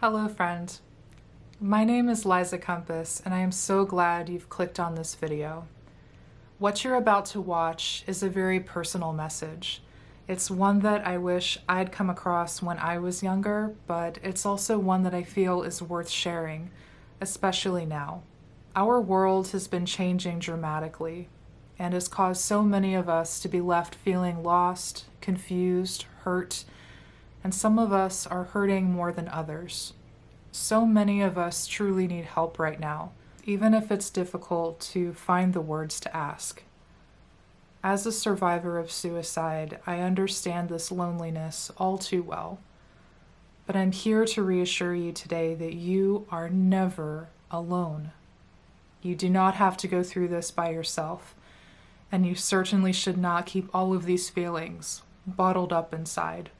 Hello, friend. My name is Liza Compass, and I am so glad you've clicked on this video. What you're about to watch is a very personal message. It's one that I wish I'd come across when I was younger, but it's also one that I feel is worth sharing, especially now. Our world has been changing dramatically and has caused so many of us to be left feeling lost, confused, hurt, and some of us are hurting more than others. So many of us truly need help right now, even if it's difficult to find the words to ask. As a survivor of suicide, I understand this loneliness all too well. But I'm here to reassure you today that you are never alone. You do not have to go through this by yourself, and you certainly should not keep all of these feelings bottled up inside.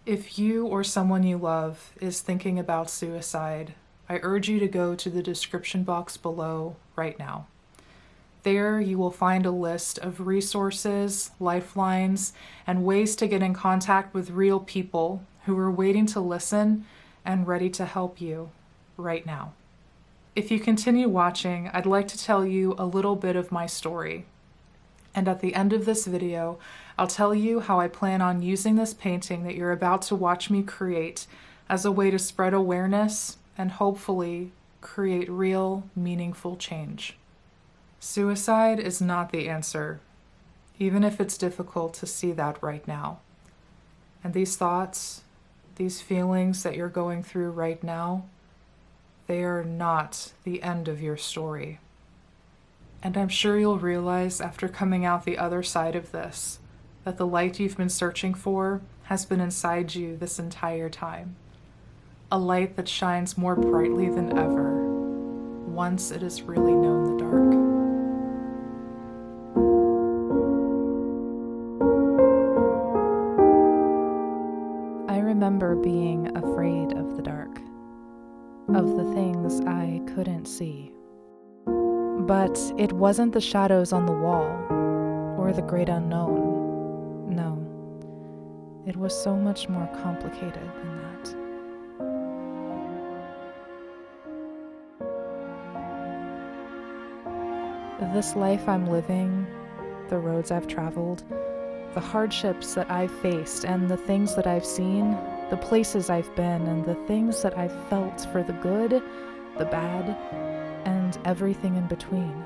If you or someone you love is thinking about suicide, I urge you to go to the description box below right now. There you will find a list of resources, lifelines, and ways to get in contact with real people who are waiting to listen and ready to help you right now. If you continue watching, I'd like to tell you a little bit of my story. And at the end of this video, I'll tell you how I plan on using this painting that you're about to watch me create as a way to spread awareness and hopefully create real, meaningful change. Suicide is not the answer, even if it's difficult to see that right now. And these thoughts, these feelings that you're going through right now, they are not the end of your story. And I'm sure you'll realize after coming out the other side of this, that the light you've been searching for has been inside you this entire time. A light that shines more brightly than ever, once it has really known the dark. I remember being afraid of the dark, of the things I couldn't see. But it wasn't the shadows on the wall, or the great unknown. No, it was so much more complicated than that. This life I'm living, the roads I've traveled, the hardships that I've faced, and the things that I've seen, the places I've been, and the things that I've felt for the good, the bad, and everything in between.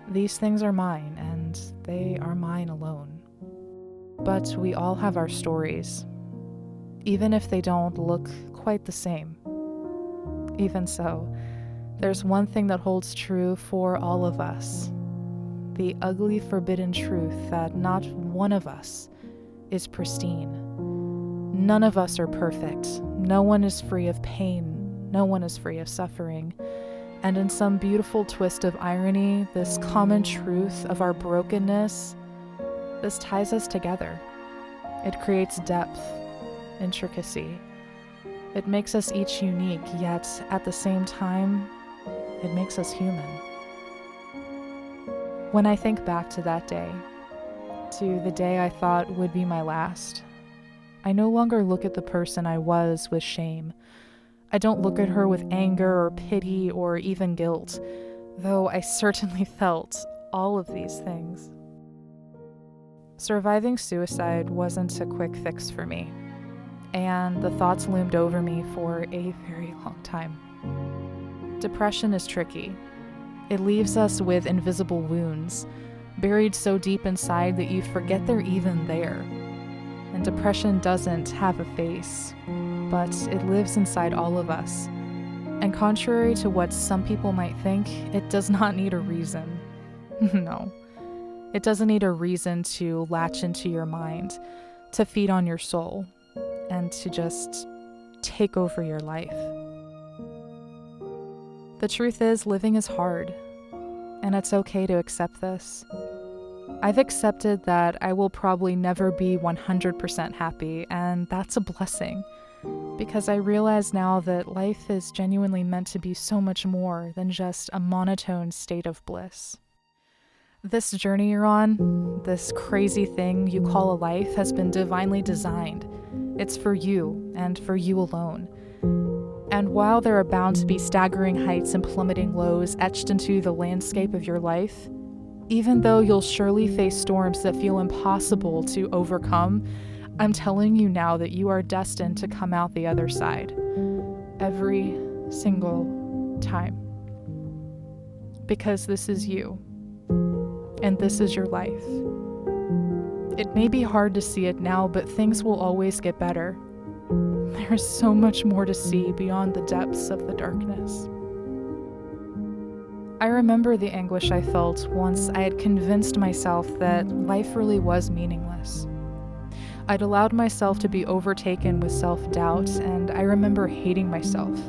These things are mine, and they are mine alone. But we all have our stories, even if they don't look quite the same. Even so, there's one thing that holds true for all of us: the ugly, forbidden truth that not one of us is pristine. None of us are perfect. No one is free of pain. No one is free of suffering. And in some beautiful twist of irony, this common truth of our brokenness, this ties us together. It creates depth, intricacy. It makes us each unique, yet at the same time, it makes us human. When I think back to that day, to the day I thought would be my last, I no longer look at the person I was with shame. I don't look at her with anger or pity or even guilt, though I certainly felt all of these things. Surviving suicide wasn't a quick fix for me, and the thoughts loomed over me for a very long time. Depression is tricky. It leaves us with invisible wounds, buried so deep inside that you forget they're even there. And depression doesn't have a face, but it lives inside all of us. And contrary to what some people might think, it does not need a reason. No, it doesn't need a reason to latch into your mind, to feed on your soul, and to just take over your life. The truth is, living is hard, and it's okay to accept this. I've accepted that I will probably never be 100% happy, and that's a blessing, because I realize now that life is genuinely meant to be so much more than just a monotone state of bliss. This journey you're on, this crazy thing you call a life, has been divinely designed, It's for you and for you alone. And while there are bound to be staggering heights and plummeting lows etched into the landscape of your life, even though you'll surely face storms that feel impossible to overcome, I'm telling you now that you are destined to come out the other side. Every single time. Because this is you. And this is your life. It may be hard to see it now, but things will always get better. There's so much more to see beyond the depths of the darkness. I remember the anguish I felt once I had convinced myself that life really was meaningless. I'd allowed myself to be overtaken with self-doubt, and I remember hating myself.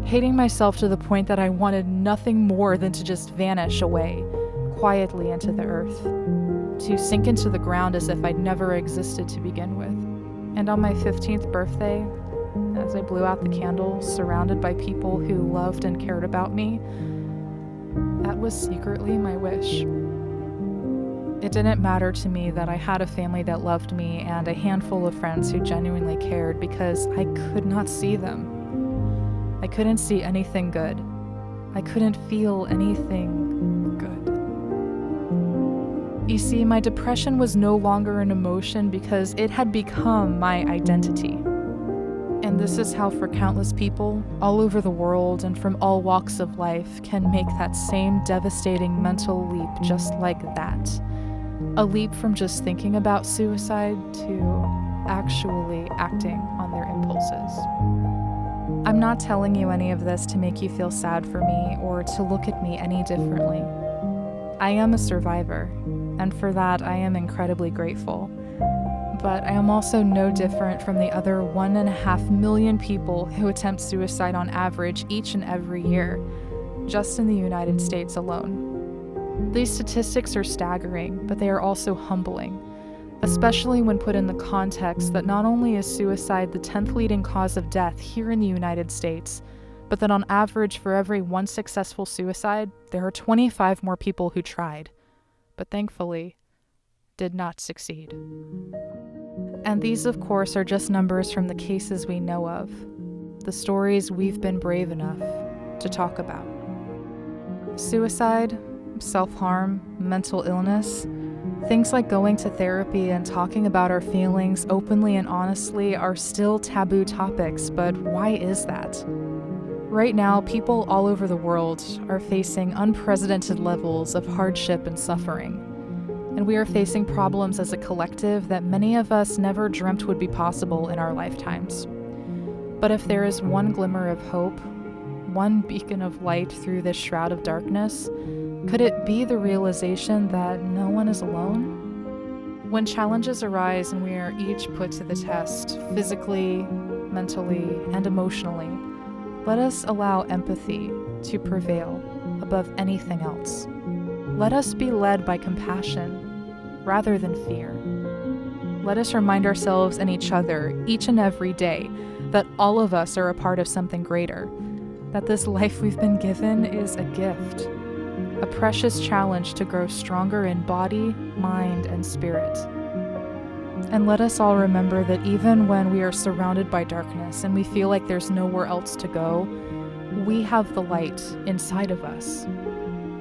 Hating myself to the point that I wanted nothing more than to just vanish away, quietly into the earth, to sink into the ground as if I'd never existed to begin with. And on my 15th birthday, as I blew out the candles, surrounded by people who loved and cared about me, that was secretly my wish. It didn't matter to me that I had a family that loved me and a handful of friends who genuinely cared, because I could not see them. I couldn't see anything good. I couldn't feel anything good. You see, my depression was no longer an emotion because it had become my identity. And this is how, for countless people all over the world and from all walks of life, can make that same devastating mental leap just like that. A leap from just thinking about suicide to actually acting on their impulses. I'm not telling you any of this to make you feel sad for me or to look at me any differently. I am a survivor, and for that I am incredibly grateful. But I am also no different from the other 1.5 million people who attempt suicide on average each and every year, just in the United States alone. These statistics are staggering, but they are also humbling, especially when put in the context that not only is suicide the 10th leading cause of death here in the United States, but that on average for every one successful suicide, there are 25 more people who tried, but thankfully did not succeed. And these, of course, are just numbers from the cases we know of, the stories we've been brave enough to talk about. Suicide, self-harm, mental illness, things like going to therapy and talking about our feelings openly and honestly are still taboo topics, but why is that? Right now, people all over the world are facing unprecedented levels of hardship and suffering. And we are facing problems as a collective that many of us never dreamt would be possible in our lifetimes. But if there is one glimmer of hope, one beacon of light through this shroud of darkness, could it be the realization that no one is alone? When challenges arise and we are each put to the test, physically, mentally, and emotionally, let us allow empathy to prevail above anything else. Let us be led by compassion rather than fear. Let us remind ourselves and each other each and every day that all of us are a part of something greater, that this life we've been given is a gift, a precious challenge to grow stronger in body, mind, and spirit. And let us all remember that even when we are surrounded by darkness and we feel like there's nowhere else to go, we have the light inside of us.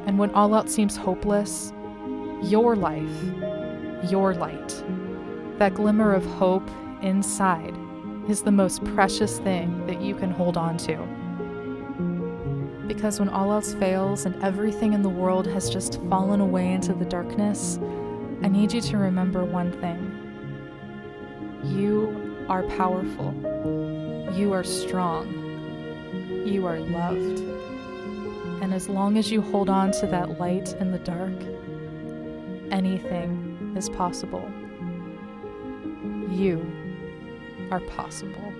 And when all else seems hopeless, your life, your light, that glimmer of hope inside is the most precious thing that you can hold on to. Because when all else fails and everything in the world has just fallen away into the darkness, I need you to remember one thing. You are powerful. You are strong. You are loved. And as long as you hold on to that light in the dark, anything is possible. You are possible.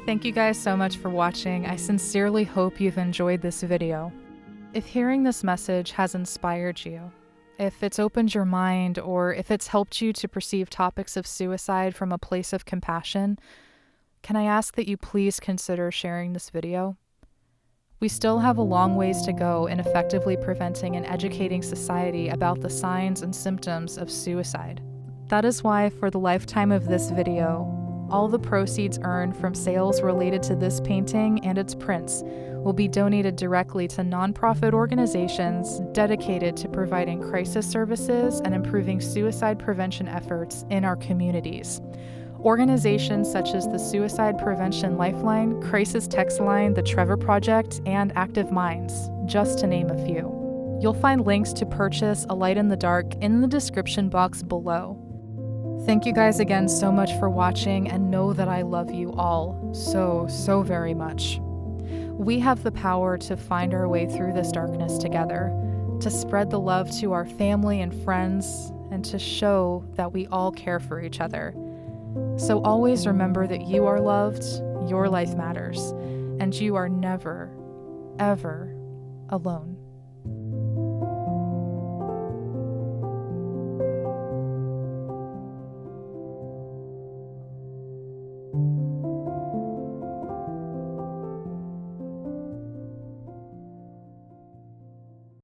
Thank you guys so much for watching. I sincerely hope you've enjoyed this video. If hearing this message has inspired you, if it's opened your mind, or if it's helped you to perceive topics of suicide from a place of compassion, can I ask that you please consider sharing this video? We still have a long ways to go in effectively preventing and educating society about the signs and symptoms of suicide. That is why, for the lifetime of this video, all the proceeds earned from sales related to this painting and its prints will be donated directly to nonprofit organizations dedicated to providing crisis services and improving suicide prevention efforts in our communities. Organizations such as the Suicide Prevention Lifeline, Crisis Text Line, the Trevor Project, and Active Minds, just to name a few. You'll find links to purchase A Light in the Dark in the description box below. Thank you guys again so much for watching, and know that I love you all so very much. We have the power to find our way through this darkness together, to spread the love to our family and friends, and to show that we all care for each other. So always remember that you are loved, your life matters, and you are never, ever alone.